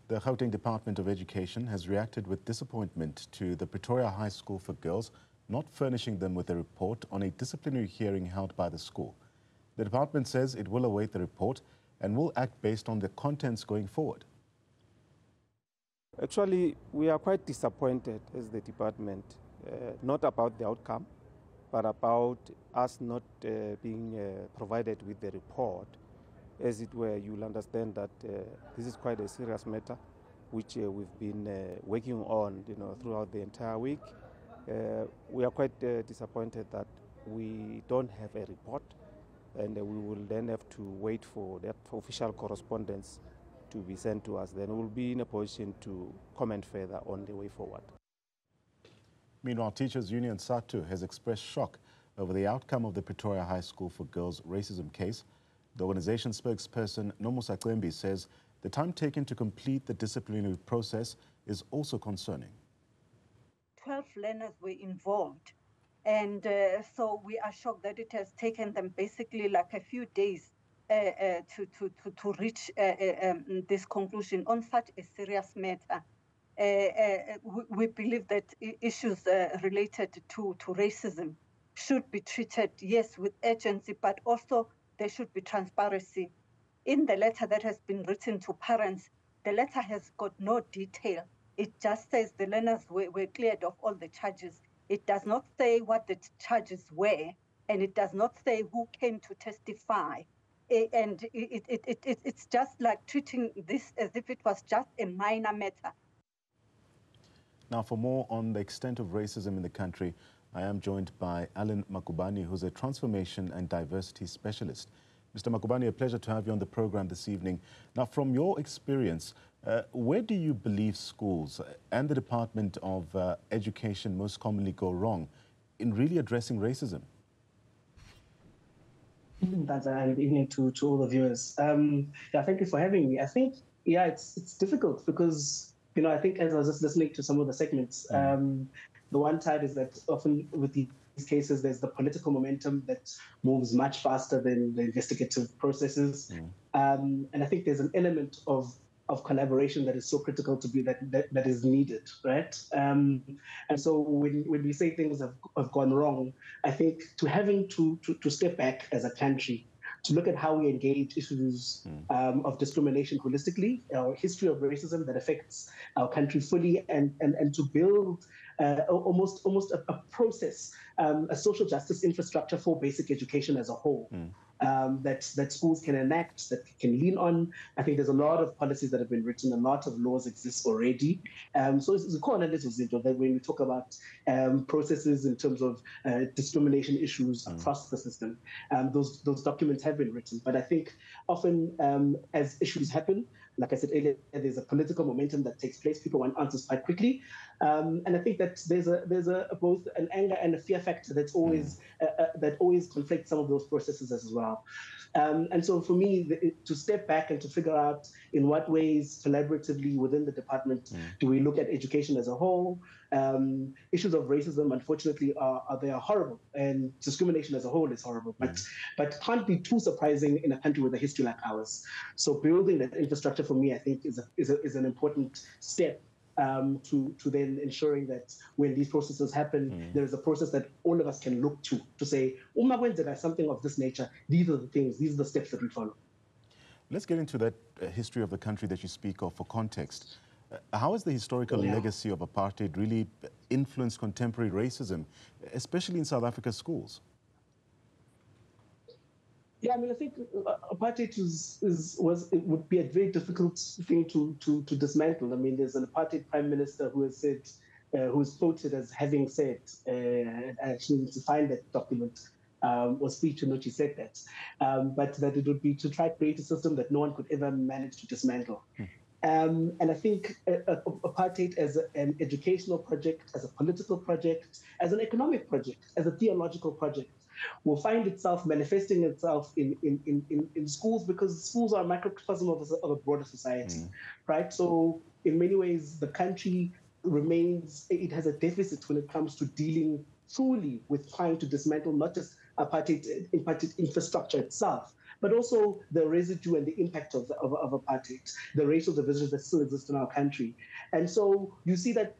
The Gauteng Department of Education has reacted with disappointment to the Pretoria High School for girls not furnishing them with a report on a disciplinary hearing held by the school. The department says it will await the report and will act based on the contents going forward. Actually, we are quite disappointed as the department, not about the outcome, but about us not being provided with the report. As it were, you'll understand that this is quite a serious matter, which we've been working on, throughout the entire week. We are quite disappointed that we don't have a report, and we will then have to wait for that official correspondence to be sent to us. Then we'll be in a position to comment further on the way forward. Meanwhile, Teachers Union SATU has expressed shock over the outcome of the Pretoria High School for girls racism case. The organization spokesperson, Nomusa Qembi, says the time taken to complete the disciplinary process is also concerning. 12 learners were involved, and so we are shocked that it has taken them basically like a few days to reach this conclusion on such a serious matter. We believe that issues related to racism should be treated, yes, with urgency, but also there should be transparency. In the letter that has been written to parents, the letter has got no detail. It just says the learners were cleared of all the charges. It does not say what the charges were, and it does not say who came to testify. And it's just like treating this as if it was just a minor matter. Now, for more on the extent of racism in the country, I am joined by Allan Magubane, who's a transformation and diversity specialist. Mr. Magubane, a pleasure to have you on the program this evening. Now, from your experience, where do you believe schools and the Department of Education most commonly go wrong in really addressing racism? Good evening to all the viewers. Thank you for having me. I think, it's difficult because, I think as I was just listening to some of the segments, the one side is that often with these cases, there's the political momentum that moves much faster than the investigative processes. And I think there's an element of collaboration that is so critical to be that is needed, right? And so when we say things have gone wrong, I think having to step back as a country, to look at how we engage issues of discrimination holistically, our history of racism that affects our country fully, and to build almost a process, a social justice infrastructure for basic education as a whole. That schools can enact, that can lean on. I think there's a lot of policies that have been written, a lot of laws exist already. So it's a core analysis that when we talk about processes in terms of discrimination issues across the system, those documents have been written. But I think often as issues happen, like I said earlier, there's a political momentum that takes place. People want answers quite quickly, and I think that there's a both an anger and a fear factor that's always that always conflicts some of those processes as well. And so for me, to step back and to figure out in what ways collaboratively within the department do we look at education as a whole. Issues of racism, unfortunately, they are horrible, and discrimination as a whole is horrible, but can't be too surprising in a country with a history like ours. So building that infrastructure for me, I think, is an important step to then ensuring that when these processes happen, there is a process that all of us can look to say, when something of this nature, these are the things, these are the steps that we follow. Let's get into that history of the country that you speak of for context. How has the historical legacy of apartheid really influenced contemporary racism, especially in South Africa's schools? Yeah, I think apartheid would be a very difficult thing to dismantle. There's an apartheid prime minister who has said, who is quoted as having said, I actually need to find that document or speech in which he said that, but that it would be to try to create a system that no one could ever manage to dismantle. And I think apartheid as an educational project, as a political project, as an economic project, as a theological project, will find itself manifesting itself in schools, because schools are a microcosm of a broader society, right? So in many ways, the country it has a deficit when it comes to dealing truly with trying to dismantle not just apartheid infrastructure itself, but also the residue and the impact of apartheid, the racial divisions that still exist in our country. And so you see that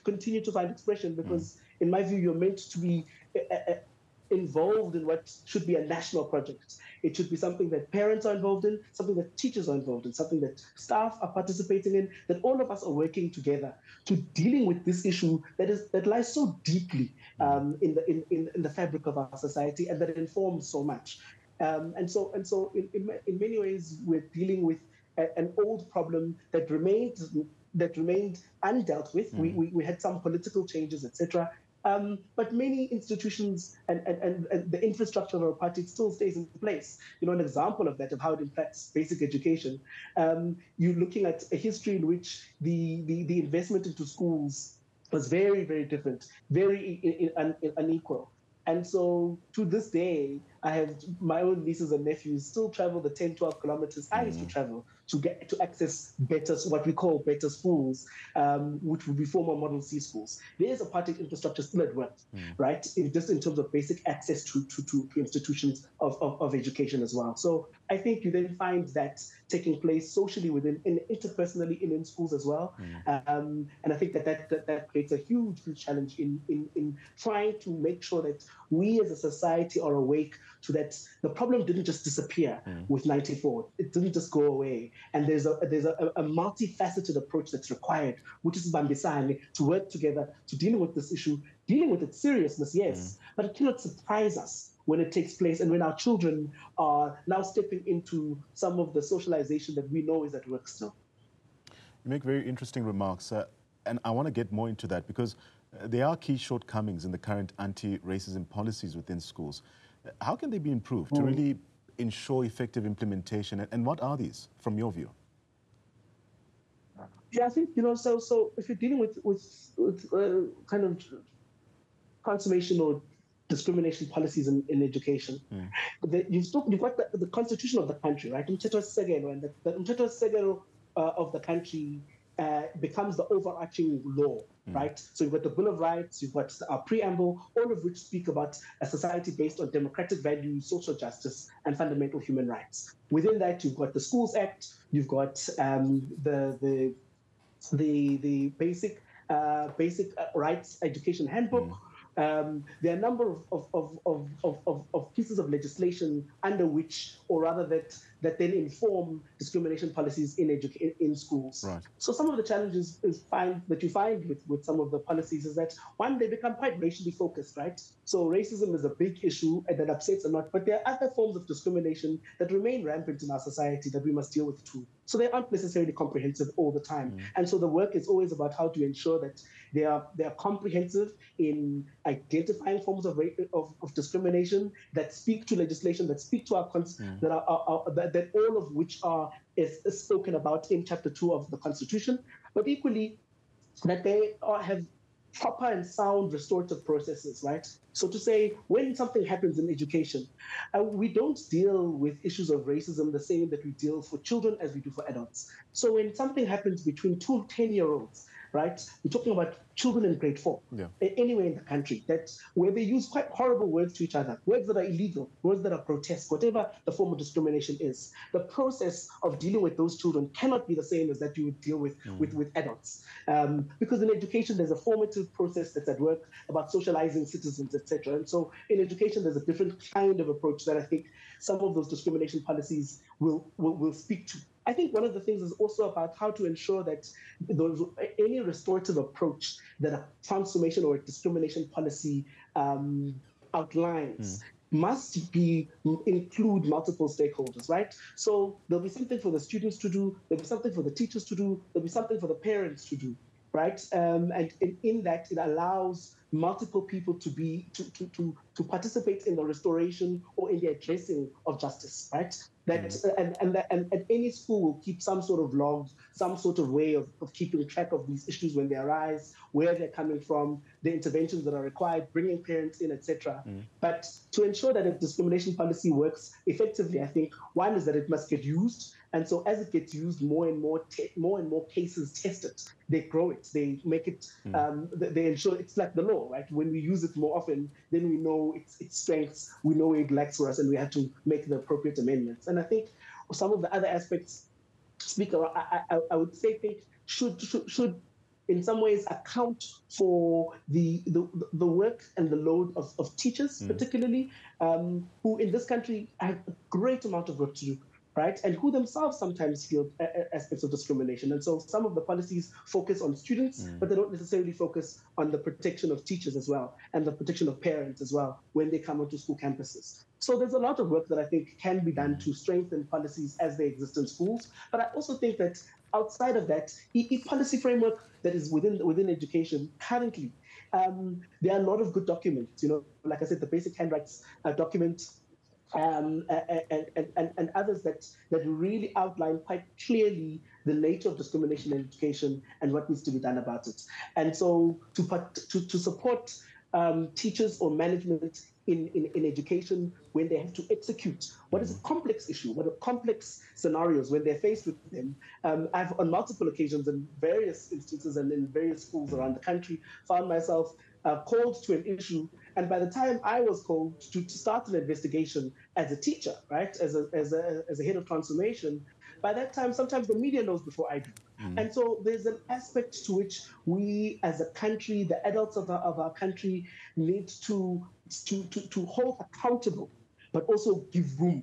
continue to find expression because, in my view, you're meant to be involved in what should be a national project. It should be something that parents are involved in, something that teachers are involved in, something that staff are participating in, that all of us are working together to dealing with this issue that lies so deeply in the fabric of our society and that informs so much. And so in many ways, we're dealing with an old problem that remained undealt with. We had some political changes, etc. But many institutions and the infrastructure of our party still stays in place. An example of that, of how it impacts basic education, you're looking at a history in which the investment into schools was very, very different, very unequal. And so to this day, I have my own nieces and nephews still travel the 10, 12 kilometers I used to travel to access better, what we call better schools, which would be former Model C schools. There is a party infrastructure still at work, right? Just in terms of basic access to institutions of education as well. So I think you then find that taking place socially interpersonally in schools as well. And I think that creates a huge challenge in trying to make sure that we as a society are awake to that the problem didn't just disappear with 94. It didn't just go away. And there's a multifaceted approach that's required, which is Bambisane, to work together to deal with this issue, dealing with its seriousness, yes, but it cannot surprise us when it takes place and when our children are now stepping into some of the socialization that we know is at work still. You make very interesting remarks, and I want to get more into that because there are key shortcomings in the current anti-racism policies within schools. How can they be improved to really ensure effective implementation, and what are these from your view? Yeah, I think, so if you're dealing with kind of consummation or discrimination policies in education, you've got the constitution of the country, right? Umthetho Segelo, and the Umthetho Segelo of the country becomes the overarching law, right? So you've got the Bill of Rights, you've got our preamble, all of which speak about a society based on democratic values, social justice, and fundamental human rights. Within that, you've got the Schools Act, you've got the basic rights education handbook. There are a number of pieces of legislation under which, or rather that then inform discrimination policies in schools. Right. So some of the challenges that you find with some of the policies is that, one, they become quite racially focused, right? So racism is a big issue and that upsets a lot, but there are other forms of discrimination that remain rampant in our society that we must deal with too. So they aren't necessarily comprehensive all the time. And so the work is always about how to ensure that they are comprehensive in identifying forms of discrimination that speak to legislation, that speak to our that all of which is spoken about in Chapter 2 of the Constitution, but equally that they have proper and sound restorative processes, right? So to say, when something happens in education, we don't deal with issues of racism the same that we deal for children as we do for adults. So when something happens between two 10-year-olds, right? We're talking about children in grade 4, anywhere in the country, where they use quite horrible words to each other, words that are illegal, words that are grotesque, whatever the form of discrimination is. The process of dealing with those children cannot be the same as that you would deal with adults. Because in education, there's a formative process that's at work about socializing citizens, etc. And so in education, there's a different kind of approach that I think some of those discrimination policies will speak to. I think one of the things is also about how to ensure that any restorative approach that a transformation or a discrimination policy outlines must include multiple stakeholders, right? So there'll be something for the students to do, there'll be something for the teachers to do, there'll be something for the parents to do, right? And in that, it allows multiple people to participate in the restoration or in the addressing of justice, right? And any school will keep some sort of logs, some sort of way of keeping track of these issues when they arise, where they're coming from, the interventions that are required, bringing parents in, etc. But to ensure that a discrimination policy works effectively, I think one is that it must get used, And so as it gets used, more and more cases test it. They grow it. They make it. They ensure it's like the law, right? When we use it more often, then we know its strengths. We know it lacks for us, and we have to make the appropriate amendments. And I think some of the other aspects, Speaker, I would say think should in some ways account for the work and the load of teachers, particularly, who in this country have a great amount of work to do, right? And who themselves sometimes feel aspects of discrimination. And so some of the policies focus on students, but they don't necessarily focus on the protection of teachers as well, and the protection of parents as well when they come onto school campuses. So there's a lot of work that I think can be done to strengthen policies as they exist in schools. But I also think that outside of that, a policy framework that is within education currently, there are a lot of good documents. Like I said, the basic hand rights document, and others that really outline quite clearly the nature of discrimination in education and what needs to be done about it. And so to support teachers or management in education when they have to execute what is a complex issue, what are complex scenarios when they're faced with them. I've on multiple occasions in various instances and in various schools around the country found myself called to an issue, and by the time I was called to start an investigation as a teacher, right, as a head of transformation, by that time sometimes the media knows before I do. And so there's an aspect to which we as a country, the adults of our country, need to hold accountable, but also give room.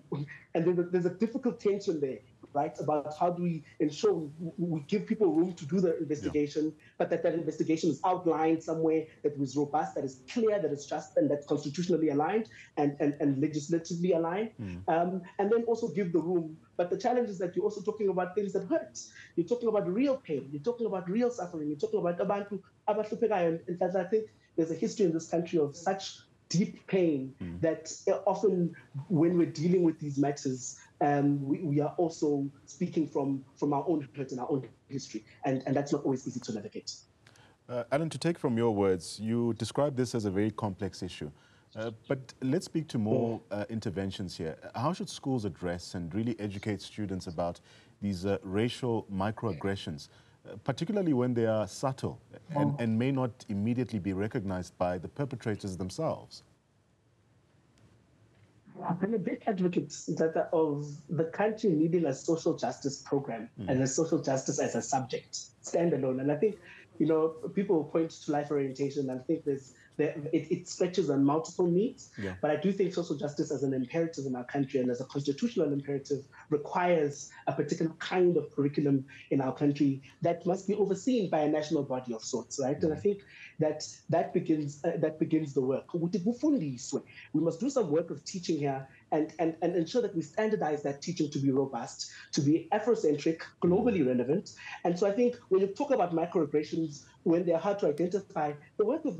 And there's a difficult tension there, right, about how do we ensure we give people room to do the investigation, but that investigation is outlined somewhere that is robust, that is clear, that is just, and that's constitutionally aligned and legislatively aligned, and then also give the room. But the challenge is that you're also talking about things that hurt. You're talking about real pain. You're talking about real suffering. You're talking about abantu abahluphekayo. And I think there's a history in this country of such deep pain that often when we're dealing with these matters, we are also speaking from our own hurt and our own history. And that's not always easy to navigate. Allan, to take from your words, you describe this as a very complex issue. But let's speak to more interventions here. How should schools address and really educate students about these racial microaggressions, particularly when they are subtle and may not immediately be recognized by the perpetrators themselves? I'm a big advocate of the country needing a social justice program and a social justice as a subject, standalone. And I think, people point to life orientation, and I think it stretches on multiple needs, but I do think social justice as an imperative in our country and as a constitutional imperative requires a particular kind of curriculum in our country that must be overseen by a national body of sorts, right? And I think that begins the work. We must do some work of teaching here and ensure that we standardize that teaching to be robust, to be Afrocentric, globally relevant. And so I think when you talk about microaggressions, when they're hard to identify, the work of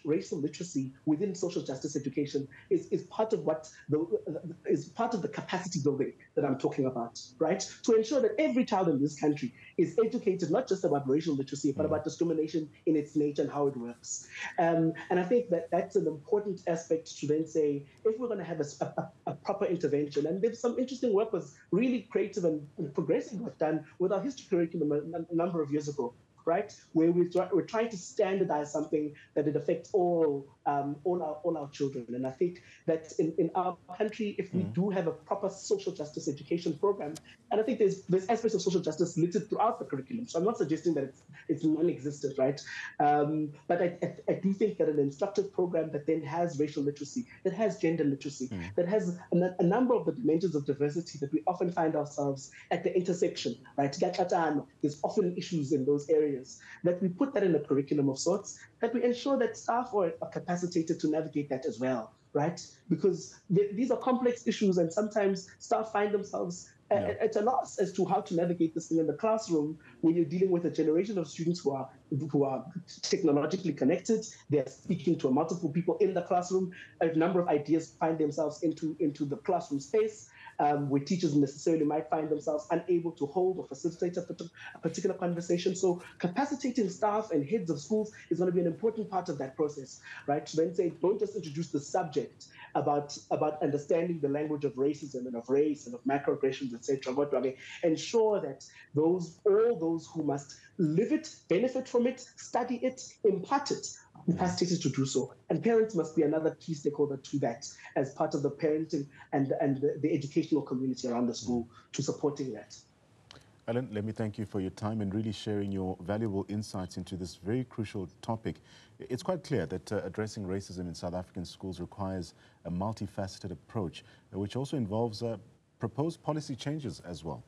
racial literacy within social justice education is part of the capacity building that I'm talking about, right? To ensure that every child in this country is educated not just about racial literacy, but about discrimination in its nature and how it works. And I think that's an important aspect to then say, if we're going to have a proper intervention, and there's some interesting work was really creative and progressive work done with our history curriculum a number of years ago, right? Where we're trying to standardize something that it affects all our children. And I think that in our country, if we do have a proper social justice education program, and I think there's aspects of social justice littered throughout the curriculum. So I'm not suggesting that it's non-existent, right? But I do think that an instructive program that then has racial literacy, that has gender literacy, that has a number of the dimensions of diversity that we often find ourselves at the intersection, right? There's often issues in those areas, that we put that in a curriculum of sorts, that we ensure that staff are capacitated to navigate that as well, right? Because these are complex issues, and sometimes staff find themselves at a loss as to how to navigate this thing in the classroom when you're dealing with a generation of students who are technologically connected. They're speaking to multiple people in the classroom. A number of ideas find themselves into the classroom space. where teachers necessarily might find themselves unable to hold or facilitate a particular conversation. So capacitating staff and heads of schools is going to be an important part of that process, right? To then say, don't just introduce the subject about understanding the language of racism and of race and of microaggressions, etc., but ensure that all those who must live it, benefit from it, study it, impart it, capacitated to do so. And parents must be another key stakeholder to that as part of the parenting and the educational community around the school to supporting that. Allan, let me thank you for your time and really sharing your valuable insights into this very crucial topic. It's quite clear that addressing racism in South African schools requires a multifaceted approach, which also involves proposed policy changes as well.